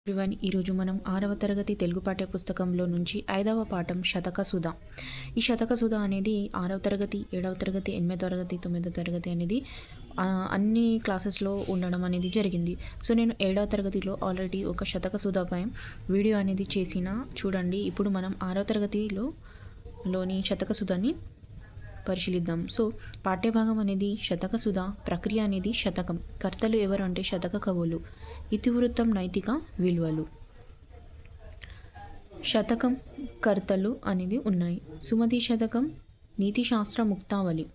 ఈరోజు మనం 6వ తరగతి తెలుగు పాఠ్య పుస్తకంలో నుంచి 5వ పాఠం శతకసుధ. ఈ శతకసుధ అనేది 6వ తరగతి, 7వ తరగతి, 8వ తరగతి, 9వ తరగతి అనేది అన్ని క్లాసెస్లో ఉండడం అనేది జరిగింది. సో నేను 7వ తరగతిలో ఆల్రెడీ ఒక శతకసుధపై వీడియో అనేది చూడండి. ఇప్పుడు మనం 6వ తరగతిలోని శతకసుధని పరిశీలిద్దాం. సో పాఠ్యభాగం అనేది శతకసుధ, ప్రక్రియ అనేది శతకం, కర్తలు ఎవరు అంటే శతక కవులు, ఇతివృత్తం నైతిక విలువలు. శతకం కర్తలు అనేది ఉన్నాయి. సుమతి శతకం నీతిశాస్త్ర ముక్తావళి,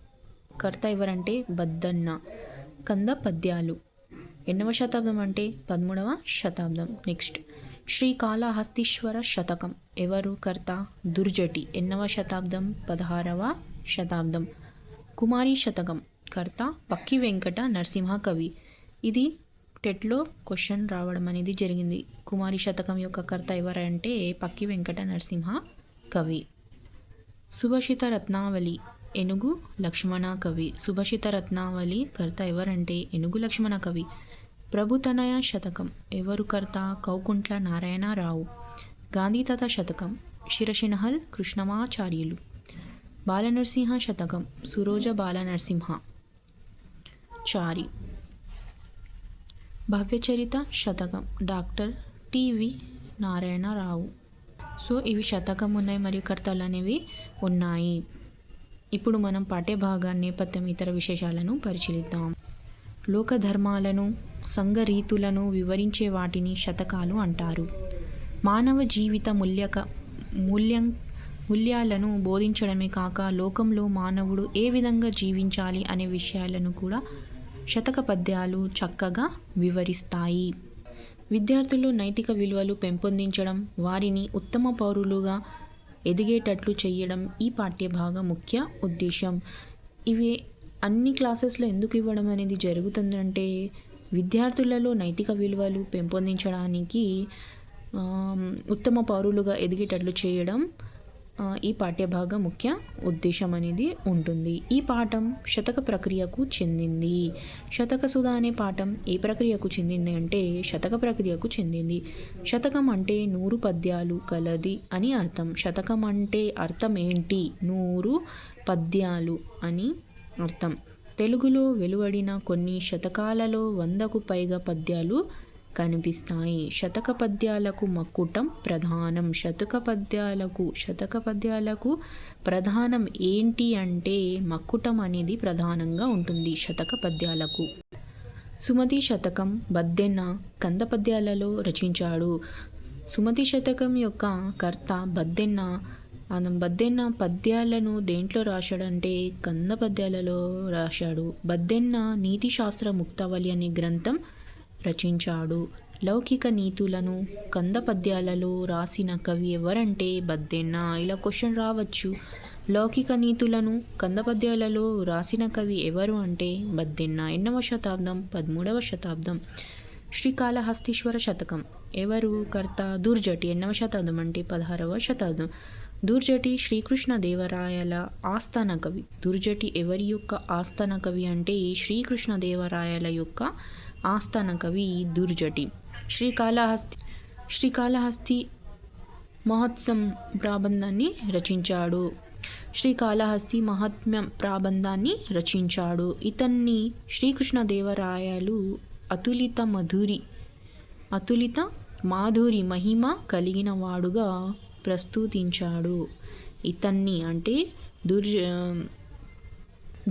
కర్త ఎవరంటే బద్దన్న. కంద పద్యాలు, ఎన్నవ శతాబ్దం అంటే 13వ శతాబ్దం. నెక్స్ట్ శ్రీకాళహస్తీశ్వర శతకం, ఎవరు కర్త దుర్జటి, ఎన్నవ శతాబ్దం 16వ శతాబ్దం. కుమారి శతకం, కర్త పక్కి వెంకట నరసింహ కవి. ఇది టెట్లో క్వశ్చన్ రావడం అనేది జరిగింది. కుమారి శతకం యొక్క కర్త ఎవరంటే పక్కి వెంకట నరసింహ కవి. సుభాషిత రత్నావళి, ఏనుగు లక్ష్మణ కవి. సుభాషిత రత్నావళి కర్త ఎవరంటే ఏనుగు లక్ష్మణ కవి. ప్రభుతనయ శతకం, ఎవరు కర్త కౌకుంట్ల నారాయణరావు. గాంధీతాత శతకం, శిరశినహల్ కృష్ణమాచార్యులు. బాలనరసింహ శతకం, సురోజ బాలనరసింహ చారి. భవ్యచరిత శతకం, డాక్టర్ టివి నారాయణరావు. సో ఇవి శతకం ఉన్నాయి మరియు కర్తలు అనేవి ఉన్నాయి. ఇప్పుడు మనం పాఠ్యభాగాన్ని నేపథ్యం ఇతర విశేషాలను పరిశీలిద్దాం. లోకధర్మాలను సంఘరీతులను వివరించే వాటిని శతకాలు అంటారు. మానవ జీవిత మూల్యాలను బోధించడమే కాక లోకంలో మానవుడు ఏ విధంగా జీవించాలి అనే విషయాలను కూడా శతక పద్యాలు చక్కగా వివరిస్తాయి. విద్యార్థుల్లో నైతిక విలువలు పెంపొందించడం, వారిని ఉత్తమ పౌరులుగా ఎదిగేటట్లు చేయడం ఈ పాఠ్యభాగం ముఖ్య ఉద్దేశం. ఇవి అన్ని క్లాసెస్లో ఎందుకు ఇవ్వడం అనేది జరుగుతుందంటే విద్యార్థులలో నైతిక విలువలు పెంపొందించడానికి, ఉత్తమ పౌరులుగా ఎదిగేటట్లు చేయడం ఈ పాఠ్యభాగం ముఖ్య ఉద్దేశం అనేది ఉంటుంది. ఈ పాఠం శతక ప్రక్రియకు చెందింది. శతకసుధ అనే పాఠం ఏ ప్రక్రియకు చెందింది అంటే శతక ప్రక్రియకు చెందింది. శతకం అంటే 100 పద్యాలు కలది అని అర్థం. శతకం అంటే అర్థం ఏంటి? 100 పద్యాలు అని అర్థం. తెలుగులో వెలువడిన కొన్ని శతకాలలో 100కు పైగా పద్యాలు కనిపిస్తాయి. శతక పద్యాలకు మకుటం ప్రధానం. శతక పద్యాలకు ప్రధానం ఏంటి అంటే మకుటం అనేది ప్రధానంగా ఉంటుంది శతక పద్యాలకు. సుమతి శతకం బద్దెన్న కంద పద్యాలలో రచించాడు. సుమతి శతకం యొక్క కర్త బద్దెన్న. బద్దెన్న పద్యాలను దేంట్లో రాశాడంటే కంద పద్యాలలో రాశాడు. బద్దెన్న నీతిశాస్త్ర ముక్తావళి అనే గ్రంథం రచించాడు. లౌకిక నీతులను కంద పద్యాలలో రాసిన కవి ఎవరంటే బద్దెన్న. ఇలా క్వశ్చన్ రావచ్చు. లౌకిక నీతులను కంద పద్యాలలో రాసిన కవి ఎవరు అంటే బద్దెన్న. ఎన్నవ శతాబ్దం 13వ శతాబ్దం. శ్రీకాళహస్తీశ్వర శతకం, ఎవరు కర్త దుర్జటి, ఎన్నవ శతాబ్దం అంటే 16వ శతాబ్దం. దుర్జటి శ్రీకృష్ణదేవరాయల ఆస్థాన కవి. దుర్జటి ఎవరి యొక్క ఆస్థాన కవి అంటే శ్రీకృష్ణదేవరాయల యొక్క ఆస్థాన కవి దుర్జటి. శ్రీకాళహస్తి మహోత్సవం ప్రాబంధాన్ని రచించాడు. శ్రీకాళహస్తి మహాత్మ్యం ప్రాబంధాన్ని రచించాడు. ఇతన్ని శ్రీకృష్ణదేవరాయలు అతులిత మాధురి మహిమ కలిగిన వాడుగా ప్రస్తుతించాడు. ఇతన్ని అంటే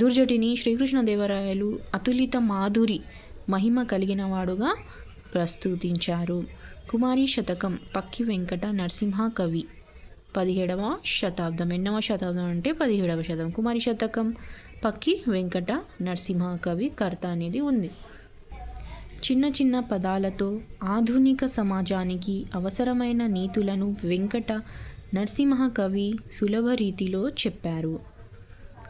దుర్జటిని శ్రీకృష్ణదేవరాయలు అతులిత మాధురి మహిమ కలిగిన వాడుగా ప్రస్తుతించారు. కుమారి శతకం పక్కి వెంకట నరసింహ కవి, 17వ శతాబ్దం. ఎన్నవ శతాబ్దం అంటే 17వ శతాబ్దం. కుమారి శతకం పక్కి వెంకట నరసింహ కవి కర్త అనేది ఉంది. చిన్న చిన్న పదాలతో ఆధునిక సమాజానికి అవసరమైన నీతులను వెంకట నరసింహ కవి సులభ రీతిలో చెప్పారు.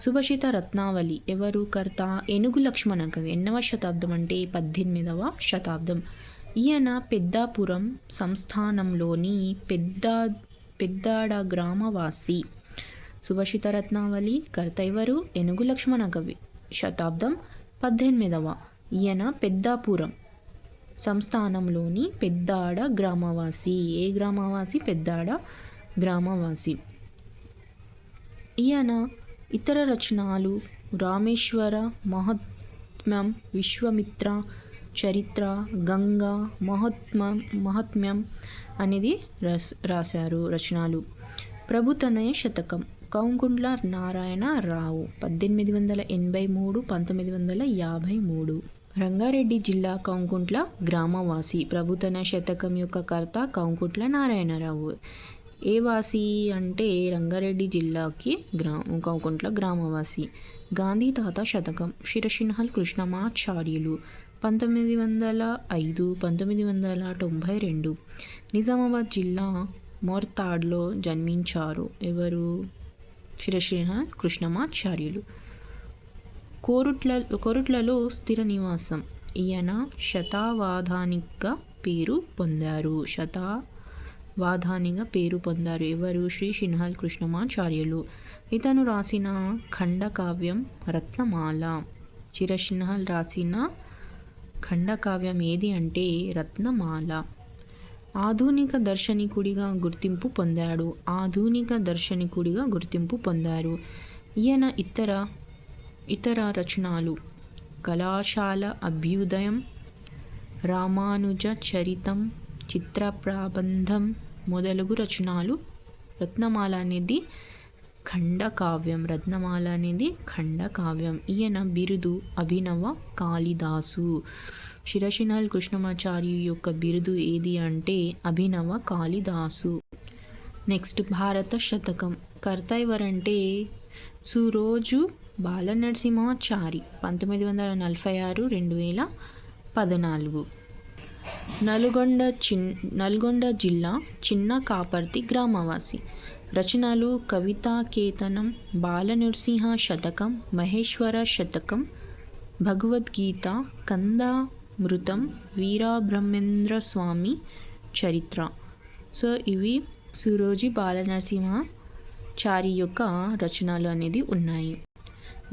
సుభాషిత రత్నావళి, ఎవరు కర్త ఏనుగు లక్ష్మణ కవి. ఎన్నవ శతాబ్దం అంటే 18వ శతాబ్దం. ఈయన పెద్దాపురం సంస్థానంలోని పెద్దాడ గ్రామవాసి. సుభాషిత రత్నావళి కర్త ఎవరు? ఏనుగు లక్ష్మణ కవి. శతాబ్దం 18వ. ఈయన పెద్దాపురం సంస్థానంలోని పెద్దాడ గ్రామవాసి. ఏ గ్రామవాసి? పెద్దాడ గ్రామవాసి. ఈయన ఇతర రచనలు రామేశ్వర మహాత్మ్యం, విశ్వామిత్ర చరిత్ర, గంగా మహాత్మ్యం అనేది రాశారు రచనలు. ప్రభుతనయ శతకం కౌంకుంట్ల నారాయణరావు 1883 1953. రంగారెడ్డి జిల్లా కౌంకుంట్ల గ్రామవాసి. ప్రభుతనయ శతకం యొక్క కర్త కౌంకుంట్ల నారాయణరావు. ఏ వాసి అంటే రంగారెడ్డి జిల్లాకి కౌంకుంట్ల గ్రామవాసి. గాంధీ తాత శతకం శిరసిన్హల్ కృష్ణమాచార్యులు 1905 1992. నిజామాబాద్ జిల్లా మోర్తాడ్లో జన్మించారు. ఎవరు? శిరసిన్హల్ కృష్ణమాచార్యులు. కోరుట్లలో స్థిర నివాసం. ఈయన శతావధానిగా పేరు పొందారు. ఎవరు? శ్రీ సిన్హల్ కృష్ణమాచార్యులు. ఇతను రాసిన ఖండకావ్యం రత్నమాల. శిరసిన్హల్ రాసిన ఖండకావ్యం ఏది అంటే రత్నమాల. ఆధునిక దార్శనికుడిగా గుర్తింపు పొందారు. ఈయన ఇతర రచనలు కళాశాల అభ్యుదయం, రామానుజ చరితం, చిత్ర ప్రబంధం మొదలగు రచనలు. రత్నమాల అనేది ఖండకావ్యం. ఈయన బిరుదు అభినవ కాళిదాసు. శిరసిన్హల్ కృష్ణమాచార్య యొక్క బిరుదు ఏది అంటే అభినవ కాళిదాసు. నెక్స్ట్ భారత శతకం కర్త ఎవరంటే సురోజు బాలనరసింహాచారి 1946 2014. నల్గొండ జిల్లా చిన్న కాపర్తి గ్రామవాసి. రచనలు కవితాకేతనం, బాలనరసింహ శతకం, మహేశ్వర శతకం, భగవద్గీత, కందామృతం, వీరబ్రహ్మేంద్ర స్వామి చరిత్ర. సో ఇవి సురోజి బాలనరసింహాచారి యొక్క రచనలు అనేది ఉన్నాయి.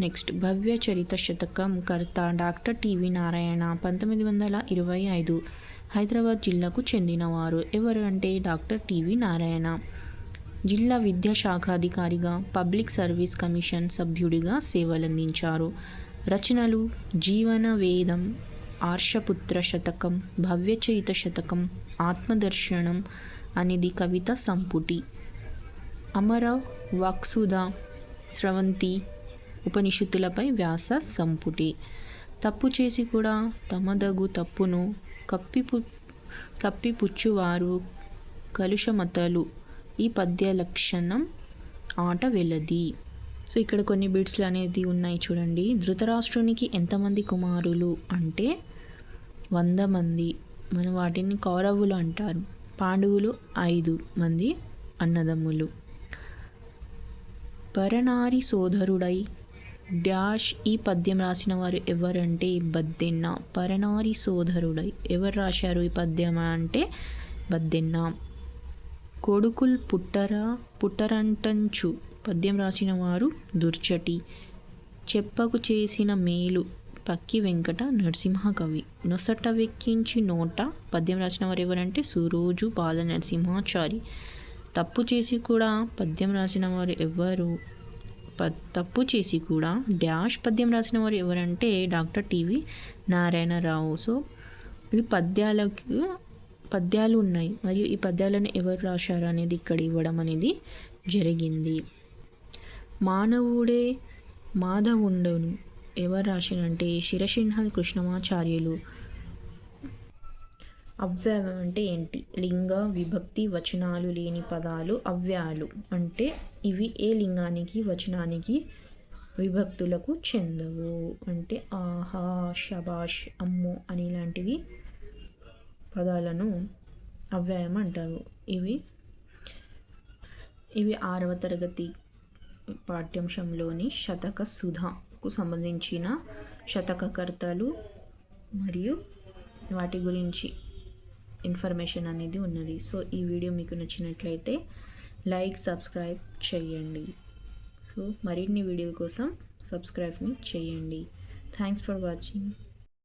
నెక్స్ట్ భవ్య చరిత శతకం కర్త డాక్టర్ టివి నారాయణ 1925. హైదరాబాద్ జిల్లాకు చెందినవారు. ఎవరు అంటే డాక్టర్ టివి నారాయణ. జిల్లా విద్యాశాఖాధికారిగా, పబ్లిక్ సర్వీస్ కమిషన్ సభ్యుడిగా సేవలందించారు. రచనలు జీవన వేదం, ఆర్షపుత్ర శతకం, భవ్యచరిత శతకం, ఆత్మదర్శనం అనేది కవిత సంపుటి, అమర వాక్సుధ, స్రవంతి ఉపనిషత్తులపై వ్యాస సంపుటి. తప్పు చేసి కూడా తమదగు తప్పును కప్పిపుచ్చువారు కలుషమతలు ఈ పద్య లక్షణం ఆట వెలది. సో ఇక్కడ కొన్ని బిట్స్లు అనేది ఉన్నాయి చూడండి. ధృతరాష్ట్రునికి ఎంతమంది కుమారులు అంటే 100 మంది. మనం వాటిని కౌరవులు అంటారు. పాండవులు 5 మంది అన్నదమ్ములు. పరనారి సోదరుడై డాష్ ఈ పద్యం రాసిన వారు ఎవరంటే బద్దెన్న. పరనారి సోదరుడై ఎవరు రాశారు ఈ పద్యం అంటే బద్దెన్న. కొడుకుల్ పుట్టరంటంచు పద్యం రాసిన వారు దుర్జటి. చెప్పకు చేసిన మేలు పక్కి వెంకట నరసింహ కవి. నొసట వెక్కించి నోట పద్యం రాసిన వారు ఎవరంటే సురోజు బాలనరసింహాచారి. తప్పు చేసి కూడా పద్యం రాసిన వారు ఎవరు? తప్పు చేసి కూడా డాష్ పద్యం రాసిన వారు ఎవరంటే డాక్టర్ టివి నారాయణరావు. సో ఇవి పద్యాలు ఉన్నాయి. మరియు ఈ పద్యాలను ఎవరు రాశారు అనేది ఇక్కడ ఇవ్వడం అనేది జరిగింది. మానవుడే మాధవుండును ఎవరు రాశారంటే శిరసిన్హల్ కృష్ణమాచార్యులు. అవ్యయం అంటే ఏంటి? లింగ విభక్తి వచనాలు లేని పదాలు అవ్యయాలు. అంటే ఇవి ఏ లింగానికి వచనానికి విభక్తులకు చెందవు. అంటే ఆహా, షబాష్, అమ్ము అని ఇలాంటివి పదాలను అవ్యయం అంటారు. ఇవి 6వ తరగతి పాఠ్యాంశంలోని శతక సుధకు సంబంధించిన శతకకర్తలు మరియు వాటి గురించి ఇన్ఫర్మేషన్ అనేది ఉన్నది. సో ఈ వీడియో మీకు నచ్చినట్లయితే లైక్, సబ్స్క్రైబ్ చేయండి. సో మరిన్ని వీడియో కోసం సబ్స్క్రైబ్ని చేయండి. Thanks for watching.